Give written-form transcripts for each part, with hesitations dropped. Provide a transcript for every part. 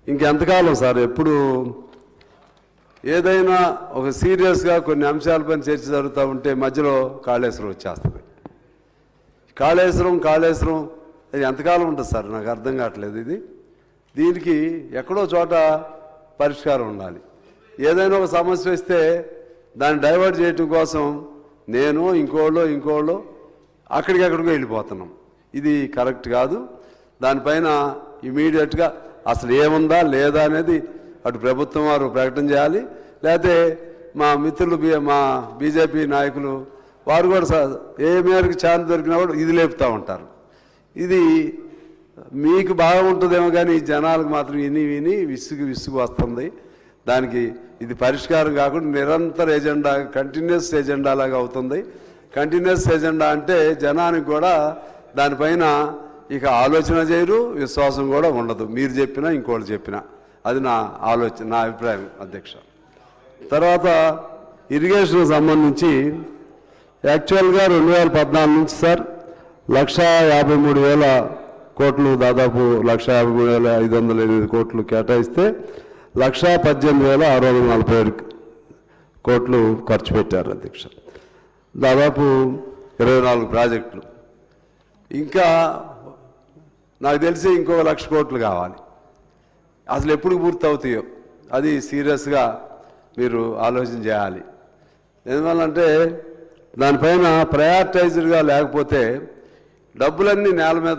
ఇంకెంతకాలం సార్? ఎప్పుడు ఏదైనా ఒక సీరియస్గా కొన్ని అంశాలపైన చర్చ జరుగుతూ ఉంటే మధ్యలో కాళేశ్వరం వచ్చేస్తుంది. కాళేశ్వరం అది ఎంతకాలం ఉంటుంది సార్? నాకు అర్థం కావట్లేదు. దీనికి ఎక్కడో చోట పరిష్కారం ఉండాలి. ఏదైనా ఒక సమస్య వస్తే దాన్ని డైవర్ట్ చేయటం కోసం నేను ఇంకోళ్ళు అక్కడికక్కడికో వెళ్ళిపోతున్నాం. ఇది కరెక్ట్ కాదు. దానిపైన ఇమీడియట్గా అసలు ఏముందా లేదా అనేది అటు ప్రభుత్వం వారు ప్రకటన చేయాలి. లేకపోతే మా మిత్రులు మా బీజేపీ నాయకులు వారు కూడా ఏ మేరకు ఛాన్స్ దొరికినా కూడా ఇది లేపుతూ ఉంటారు. ఇది మీకు బాగా ఉంటుందేమో కానీ జనాలకు మాత్రం విని విసుగు వస్తుంది. దానికి ఇది పరిష్కారం కాకుండా నిరంతర ఎజెండా, కంటిన్యూస్ ఎజెండా లాగా అవుతుంది. కంటిన్యూస్ ఎజెండా అంటే జనానికి కూడా దానిపైన ఇక ఆలోచన చేయరు, విశ్వాసం కూడా ఉండదు. మీరు చెప్పినా ఇంకోటి చెప్పినా అది నా ఆలోచన, నా అభిప్రాయం అధ్యక్ష. తర్వాత ఇరిగేషన్కి సంబంధించి యాక్చువల్గా 2014 నుంచి సార్ 1,53,000 కోట్లు, దాదాపు 1,53,508 కోట్లు కేటాయిస్తే 1,18,647 కోట్లు ఖర్చు పెట్టారు అధ్యక్ష. దాదాపు 24 ప్రాజెక్టులు. ఇంకా నాకు తెలిసి ఇంకో 1,00,000 కోట్లు కావాలి. అసలు ఎప్పుడు పూర్తి అవుతాయో అది సీరియస్గా మీరు ఆలోచన చేయాలి. ఎందువల్లంటే దానిపైన ప్రయారిటైజ్డ్గా లేకపోతే డబ్బులన్నీ నేలలో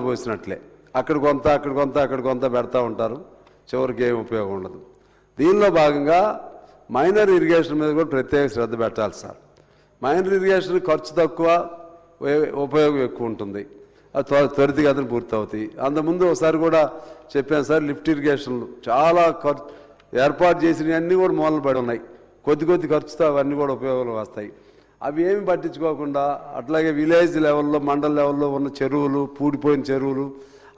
పోసినట్లే అక్కడ కొంత పెడతా ఉంటారు. చివరికి ఏం ఉపయోగం ఉండదు. దీనిలో భాగంగా మైనర్ ఇరిగేషన్ మీద కూడా ప్రత్యేక శ్రద్ధ పెట్టాలి సార్. మైనర్ ఇరిగేషన్ ఖర్చు తక్కువ, ఉపయోగం ఎక్కువ ఉంటుంది. అది త్వరితగతిన పూర్తవుతాయి. అంతకుముందు ఒకసారి కూడా చెప్పాను సార్, లిఫ్ట్ ఇరిగేషన్లు చాలా ఏర్పాటు చేసినవన్నీ కూడా మూలన పడి ఉన్నాయి. కొద్ది ఖర్చుతో అవన్నీ కూడా ఉపయోగంలో వస్తాయి. అవి ఏమి పట్టించుకోకుండా అట్లాగే విలేజ్ లెవెల్లో, మండల లెవెల్లో ఉన్న చెరువులు, పూడిపోయిన చెరువులు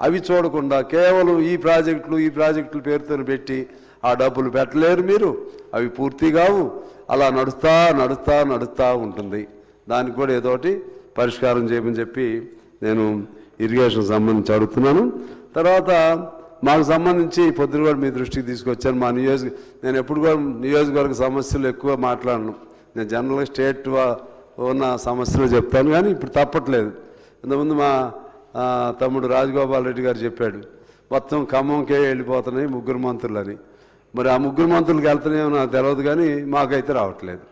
అవి చూడకుండా కేవలం ఈ ప్రాజెక్టుల పేరుతో పెట్టి ఆ డబ్బులు పెట్టలేరు మీరు. అవి పూర్తి కావు. అలా నడుస్తా ఉంటుంది. దానికి కూడా ఏదోటి పరిష్కారం చేయమని చెప్పి నేను ఇరిగేషన్ సంబంధించి అడుగుతున్నాను. తర్వాత మాకు సంబంధించి పొద్దున కూడా మీ దృష్టికి తీసుకొచ్చాను. నేను ఎప్పుడు కూడా నియోజకవర్గ సమస్యలు ఎక్కువ మాట్లాడను. నేను జనరల్గా స్టేట్ ఉన్న సమస్యలు చెప్తాను, కానీ ఇప్పుడు తప్పట్లేదు. ఇంతకుముందు మా తమ్ముడు రాజగోపాల్ రెడ్డి గారు చెప్పాడు, మొత్తం ఖమ్మంకే వెళ్ళిపోతున్నాయి 3 మంత్రులని. మరి ఆ 3 మంత్రులకు వెళ్తున్నాయో నాకు తెలియదు, కానీ మాకైతే రావట్లేదు.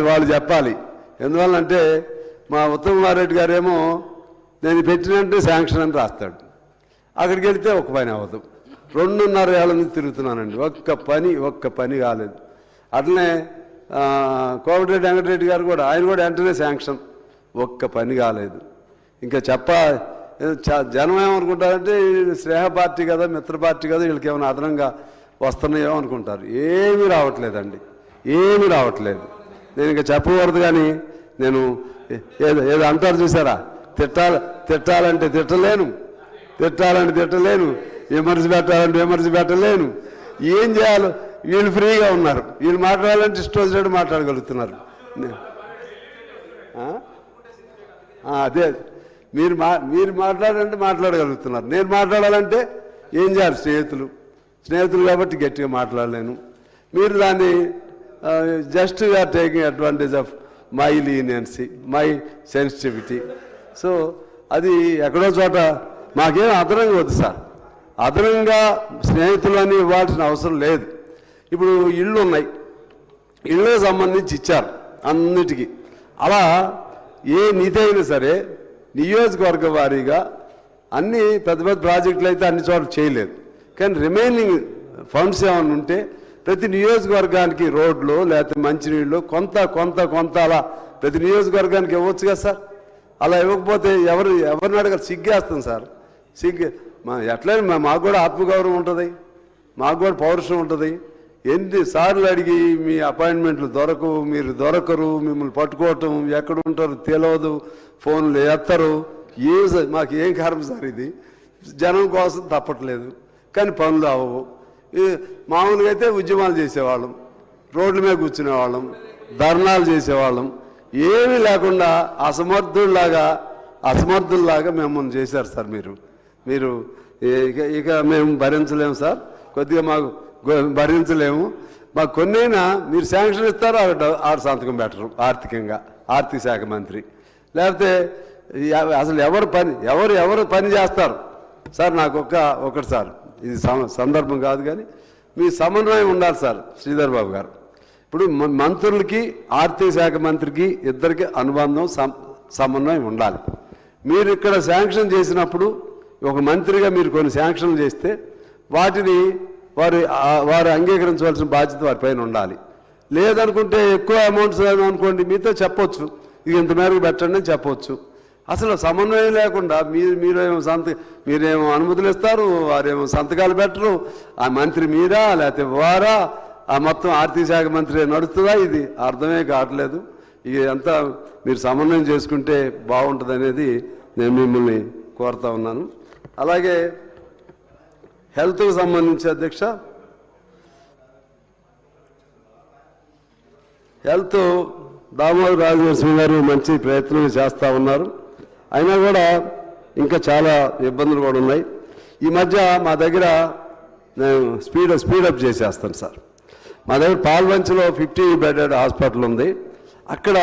వాళ్ళు చెప్పాలి. ఎందువల్లంటే మా ఉత్తమ్ కుమార్ రెడ్డి గారేమో నేను పెట్టినంటే శాంక్షన్ అని రాస్తాడు. అక్కడికి వెళితే ఒక పని అవ్వదు. 2.5 ఏళ్ళ నుంచి తిరుగుతున్నానండి, ఒక్క పని కాలేదు. అట్లనే కోమటిరెడ్డి వెంకటరెడ్డి గారు కూడా, ఆయన కూడా వెంటనే శాంక్షన్, ఒక్క పని కాలేదు. ఇంకా జనం ఏమనుకుంటారంటే స్నేహ పార్టీ కదా, మిత్ర పార్టీ కదా, వీళ్ళకి ఏమైనా అదనంగా వస్తున్నాయో అనుకుంటారు. ఏమీ రావట్లేదండి. నేను ఇంకా చెప్పకూడదు, కానీ నేను ఏదో అంటారు చూసారా, తిట్టాలంటే తిట్టలేను, విమర్శ పెట్టలేను. ఏం చేయాలో వీళ్ళు ఫ్రీగా ఉన్నారు. వీళ్ళు మాట్లాడాలంటే ఇష్టం వచ్చినట్టు మాట్లాడగలుగుతున్నారు. అదే మీరు మాట్లాడాలంటే మాట్లాడగలుగుతున్నారు. నేను మాట్లాడాలంటే ఏం చేయాలి? స్నేహితులు కాబట్టి గట్టిగా మాట్లాడలేను. మీరు దాన్ని just you're taking advantage of my leniency, my sensitivity. So అది ఎక్కడో చోట మాకేం అదనంగా వద్దు సార్. అదనంగా స్నేహితులు అని ఇవ్వాల్సిన అవసరం లేదు. ఇప్పుడు ఇళ్ళు ఉన్నాయి, ఇళ్ళకి సంబంధించి ఇచ్చారు అన్నిటికీ. అలా ఏ నిధి అయినా సరే నియోజకవర్గ వారీగా అన్ని పెద్ద ప్రాజెక్టులు అయితే అన్ని చోట్ల చేయలేదు, కానీ రిమైనింగ్ ఫండ్స్ ఏమైనా ఉంటే ప్రతి నియోజకవర్గానికి రోడ్లు లేకపోతే మంచినీళ్ళు కొంత అలా ప్రతి నియోజకవర్గానికి ఇవ్వచ్చు కదా సార్. అలా ఇవ్వకపోతే ఎవరిని అడగాలి? సిగ్గేస్తుంది సార్. ఎట్లయినా మాకు కూడా ఆత్మగౌరవం ఉంటుంది, మాకు కూడా పౌరుషం ఉంటుంది. ఎన్నిసార్లు అడిగి మీ అపాయింట్మెంట్లు మీరు దొరకరు, మిమ్మల్ని పట్టుకోవటం, ఎక్కడ ఉంటారు తెలియదు, ఫోన్లు ఎత్తరు. మాకు ఏం కారణం సార్? ఇది జనం కోసం తప్పట్లేదు, కానీ పనులు అవ్వవు. మామూలుగా అయితే ఉద్యమాలు చేసేవాళ్ళం, రోడ్ల మీద కూర్చునేవాళ్ళం, ధర్నాలు చేసేవాళ్ళం. ఏమీ లేకుండా అసమర్థుల్లాగా మిమ్మల్ని చేశారు సార్. మీరు ఇక మేము భరించలేము సార్, కొద్దిగా మాకు భరించలేము, మాకు కొన్నైనా మీరు శాంక్షన్ ఇస్తారు, ఆవిడ సంతకం పెట్టరు ఆర్థికంగా, ఆర్థిక శాఖ మంత్రి. లేకపోతే అసలు ఎవరు పని చేస్తారు సార్? నాకు ఒకటి సార్, ఇది సందర్భం కాదు కానీ మీ సమన్వయం ఉండాలి సార్ శ్రీధర్ బాబు గారు. ఇప్పుడు మంత్రులకి ఆర్థిక శాఖ మంత్రికి ఇద్దరికి అనుబంధం సమన్వయం ఉండాలి. మీరు ఇక్కడ శాంక్షన్ చేసినప్పుడు ఒక మంత్రిగా మీరు కొన్ని శాంక్షన్లు చేస్తే వాటిని వారు అంగీకరించవలసిన బాధ్యత వారిపైన ఉండాలి. లేదనుకుంటే ఎక్కువ అమౌంట్స్ అనుకోండి, మీతో చెప్పొచ్చు ఇది ఇంత మేరకు పెట్టండి అని చెప్పొచ్చు. అసలు సమన్వయం లేకుండా మీరేమో అనుమతులు ఇస్తారు, వారేమో సంతకాలు పెట్టరు. ఆ మంత్రి మీరా లేకపోతే వారా, ఆ మొత్తం ఆర్థిక శాఖ మంత్రి నడుస్తుందా? ఇది అర్థమే కావట్లేదు. ఇది అంతా మీరు సమన్వయం చేసుకుంటే బాగుంటుంది అనేది నేను మిమ్మల్ని కోరుతా ఉన్నాను. అలాగే హెల్త్కు సంబంధించి అధ్యక్ష, హెల్త్ దామోదర్ రాజనరసింహ గారు మంచి ప్రయత్నం చేస్తూ ఉన్నారు. అయినా కూడా ఇంకా చాలా ఇబ్బందులు కూడా ఉన్నాయి. ఈ మధ్య మా దగ్గర నేను స్పీడప్ చేసేస్తాను సార్. మా దగ్గర పాల్వంచలో 50 బెడెడ్ హాస్పిటల్ ఉంది. అక్కడ